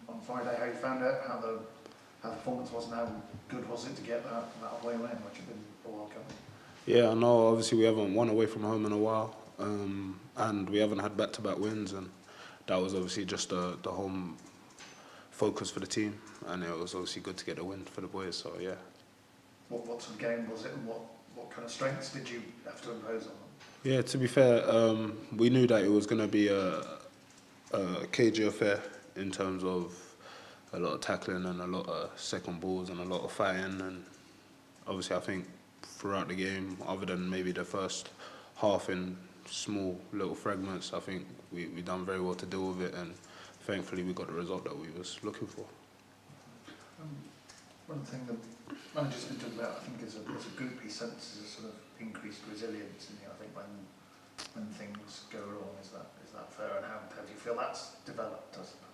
on Friday, how you found it, how the performance was, and how good was it to get that away win, which had been a while coming? Yeah, I know. Obviously, we haven't won away from home in a while, and we haven't had back-to-back wins, and that was obviously just the home focus for the team, and it was obviously good to get a win for the boys. So yeah. What sort of game was it, and what kind of strengths did you have to impose on them? Yeah, to be fair, we knew that it was going to be a cagey affair in terms of a lot of tackling and a lot of second balls and a lot of fighting, and obviously I think throughout the game, other than maybe the first half in small little fragments, I think we done very well to deal with it, and thankfully we got the result that we was looking for. One thing that managers have been talking about, I think, as a group, he senses a sort of increased resilience in you, I think, when things go wrong. Is that fair, and how do you feel that's developed, I suppose?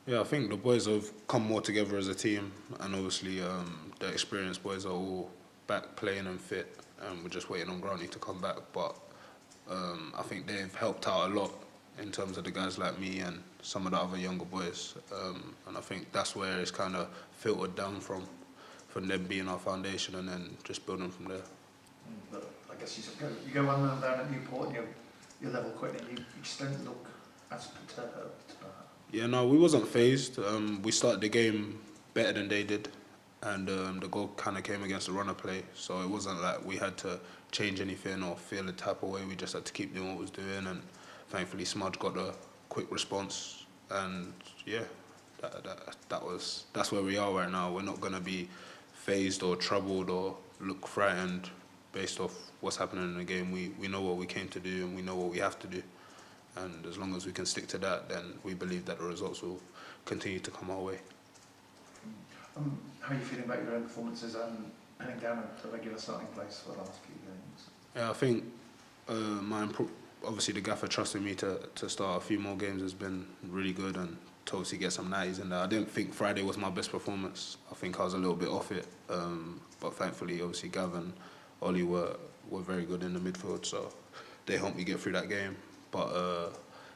Yeah, I think the boys have come more together as a team, and obviously the experienced boys are all back playing and fit, and we're just waiting on Granny to come back. But I think they've helped out a lot in terms of the guys like me and some of the other younger boys, and I think that's where it's kind of filtered down from them being our foundation, and then just building from there. But I guess you go 1-0 down at Newport, and you're level quickly. You just don't look as perturbed. Yeah, no, we wasn't phased. We started the game better than they did, and the goal kind of came against the runner play, so it wasn't like we had to change anything or feel a type of way. We just had to keep doing what we was doing, and thankfully Smudge got a quick response, and yeah, that's where we are right now. We're not going to be phased or troubled or look frightened based off what's happening in the game. We know what we came to do, and we know what we have to do. And as long as we can stick to that, then we believe that the results will continue to come our way. How are you feeling about your own performances and heading down a regular starting place for the last few games? Yeah, I think obviously the gaffer trusting me to start a few more games has been really good, and to obviously get some 90s in there. I didn't think Friday was my best performance. I think I was a little bit off it, but thankfully, obviously Gav and Ollie were very good in the midfield, so they helped me get through that game. But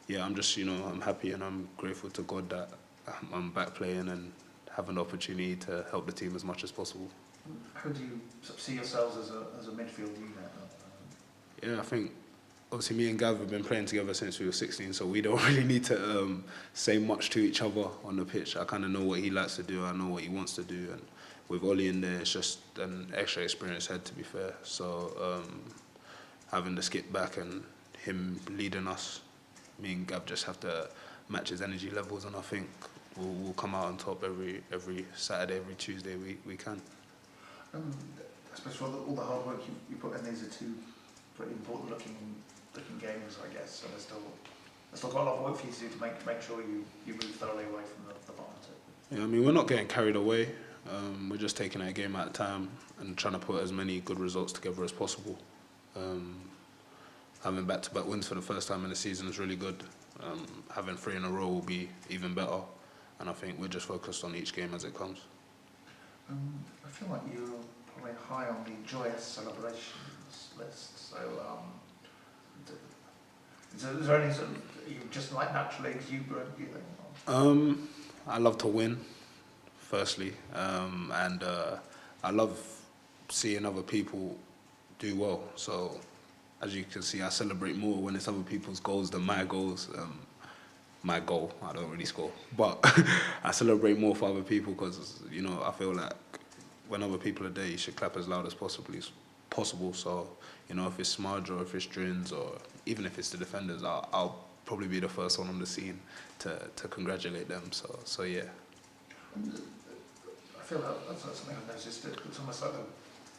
yeah, I'm just, I'm happy and I'm grateful to God that I'm back playing and having the opportunity to help the team as much as possible. How do you sort of see yourselves as a midfield unit? Yeah, I think obviously me and Gav have been playing together since we were 16, so we don't really need to say much to each other on the pitch. I kind of know what he likes to do, I know what he wants to do, and with Ollie in there, it's just an extra experienced head, to be fair. So having the skip back and him leading us, me and Gav just have to match his energy levels, and I think we'll come out on top every Saturday, every Tuesday we can. I suppose for all the hard work you put in, these are two pretty important looking games, I guess. So there's still quite a lot of work for you to do to make sure you move thoroughly away from the bottom two. Yeah, I mean, we're not getting carried away. We're just taking it a game at a time and trying to put as many good results together as possible. Having back-to-back wins for the first time in the season is really good. Having 3 in a row will be even better, and I think we're just focused on each game as it comes. I feel like you're probably high on the joyous celebrations list. So, is there any sort of, you just like naturally exuberant, you think? I love to win, firstly, and I love seeing other people do well. So, as you can see, I celebrate more when it's other people's goals than my goals. My goal, I don't really score, but I celebrate more for other people because, I feel like when other people are there, you should clap as loud as possible. So, if it's Smudge or if it's Drins or even if it's the defenders, I'll probably be the first one on the scene to congratulate them. So yeah. I feel like that's something I've noticed. It's almost like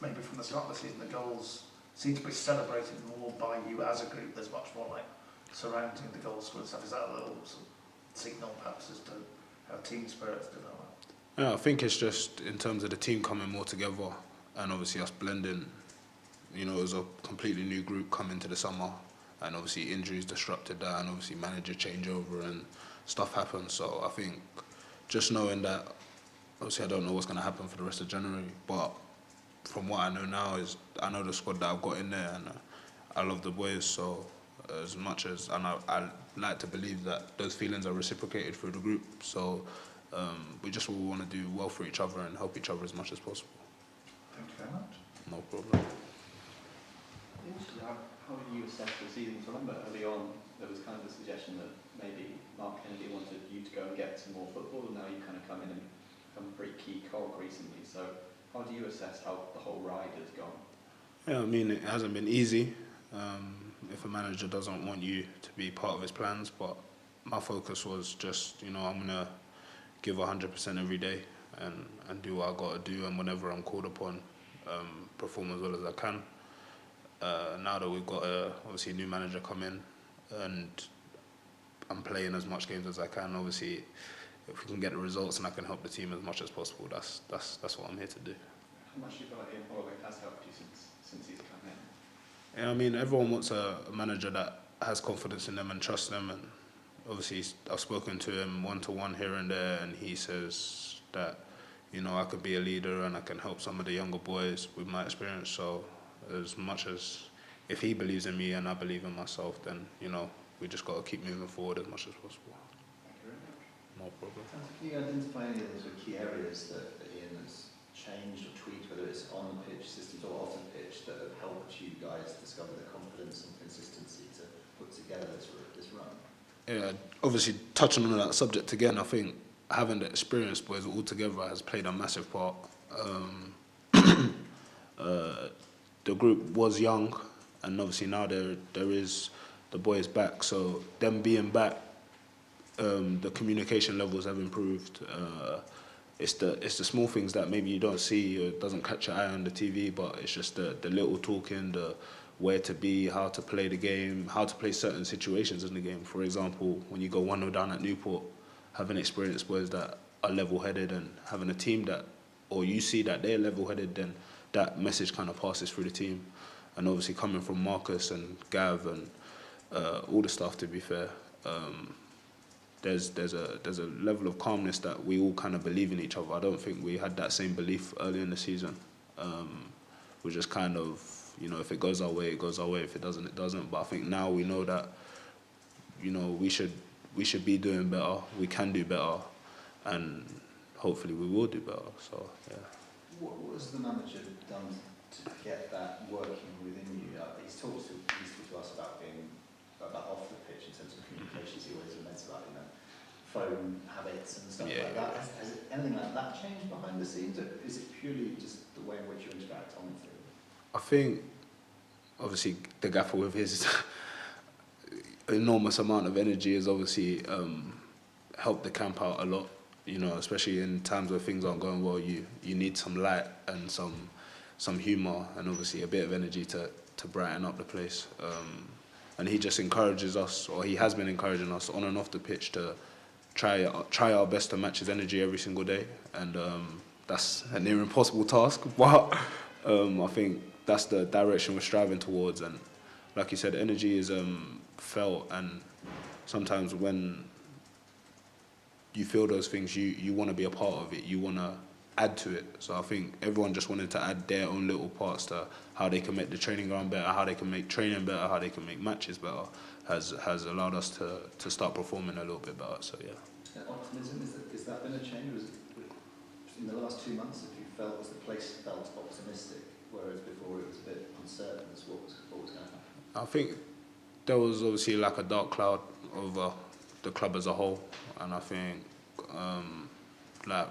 maybe from the start of the season, the goals seem to be celebrated more by you as a group. There's much more like surrounding the goal scorer and stuff. Is that a little sort of signal perhaps as to how team spirits develop? Yeah, I think it's just in terms of the team coming more together and obviously us blending. It was a completely new group coming to the summer, and obviously injuries disrupted that, and obviously manager changeover and stuff happened. So I think just knowing that, obviously I don't know what's going to happen for the rest of January, but from what I know now is I know the squad that I've got in there, and I love the boys. So as much as, and I like to believe that those feelings are reciprocated through the group. So we just all want to do well for each other and help each other as much as possible. Thank you very much. No problem. How do you assess the season? So I remember early on there was kind of a suggestion that maybe Mark Kennedy wanted you to go and get some more football, and now you kind of come in and become a pretty key cog recently. So how do you assess how the whole ride has gone? Yeah, I mean, it hasn't been easy if a manager doesn't want you to be part of his plans, but my focus was just, I'm going to give 100% every day and do what I got to do, and whenever I'm called upon, perform as well as I can. Now that we've got obviously a new manager come in, and I'm playing as much games as I can, obviously if we can get the results and I can help the team as much as possible, that's what I'm here to do. How much do you feel like Ian Holloway has helped you since he's come in? Yeah, I mean, everyone wants a manager that has confidence in them and trusts them, and obviously I've spoken to him one-to-one here and there, and he says that, I could be a leader and I can help some of the younger boys with my experience. So as much as, if he believes in me and I believe in myself, then, we just got to keep moving forward as much as possible. Thank you very much. No problem. Can you identify any of the sort of key areas that Ian has changed or tweaked, whether it's on the pitch, systems, or off the pitch, that have helped you guys discover the confidence and consistency to put together this run? Yeah, obviously touching on that subject again, I think having the experienced boys all together has played a massive part. The group was young, and obviously now there is the boys back. So them being back, the communication levels have improved. It's the small things that maybe you don't see or doesn't catch your eye on the TV, but it's just the little talking, the where to be, how to play the game, how to play certain situations in the game. For example, when you go 1-0 down at Newport, having experienced boys that are level-headed and having a team that, or you see that they're level-headed, then that message kind of passes through the team. And obviously coming from Marcus and Gav and all the staff, to be fair, there's a level of calmness that we all kind of believe in each other. I don't think we had that same belief early in the season. We're just kind of, if it goes our way, it goes our way. If it doesn't, it doesn't. But I think now we know that, we should be doing better. We can do better, and hopefully we will do better. So yeah. What has the manager done to get that working within you? He's talked to us about being off the pitch in terms of communications. He always admits about phone habits and stuff like that. Has anything like that changed behind the scenes, or is it purely just the way in which you interact on the field? I think obviously the gaffer with his enormous amount of energy has obviously helped the camp out a lot. Especially in times where things aren't going well, you need some light and some humour and obviously a bit of energy to brighten up the place. And he just encourages us, or he has been encouraging us on and off the pitch, to try our best to match his energy every single day. And that's a near impossible task, but I think that's the direction we're striving towards. And like you said, energy is felt, and sometimes when you feel those things, you want to be a part of it, you want to add to it. So I think everyone just wanted to add their own little parts to how they can make the training ground better, how they can make training better, how they can make matches better, has allowed us to start performing a little bit better. So yeah. Optimism, is that been a change? Was it, in the last 2 months, have you felt, was the place felt optimistic, whereas before it was a bit uncertain as what was going to happen? I think there was obviously like a dark cloud over the club as a whole, and I think like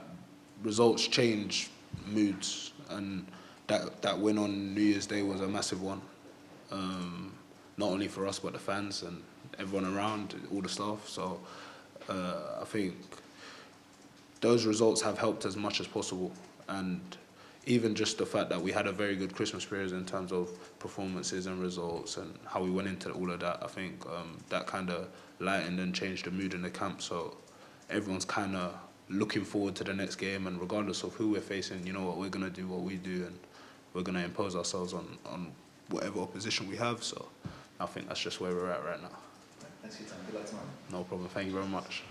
results change moods, and that win on New Year's Day was a massive one, not only for us but the fans and everyone around, all the staff. So I think those results have helped as much as possible, and even just the fact that we had a very good Christmas period in terms of performances and results and how we went into all of that, I think that kind of lightened and changed the mood in the camp. So everyone's kind of looking forward to the next game, and regardless of who we're facing, we're going to do what we do, and we're going to impose ourselves on whatever opposition we have. So I think that's just where we're at right now. Thanks for your time. Good luck tomorrow. No problem. Thank you very much.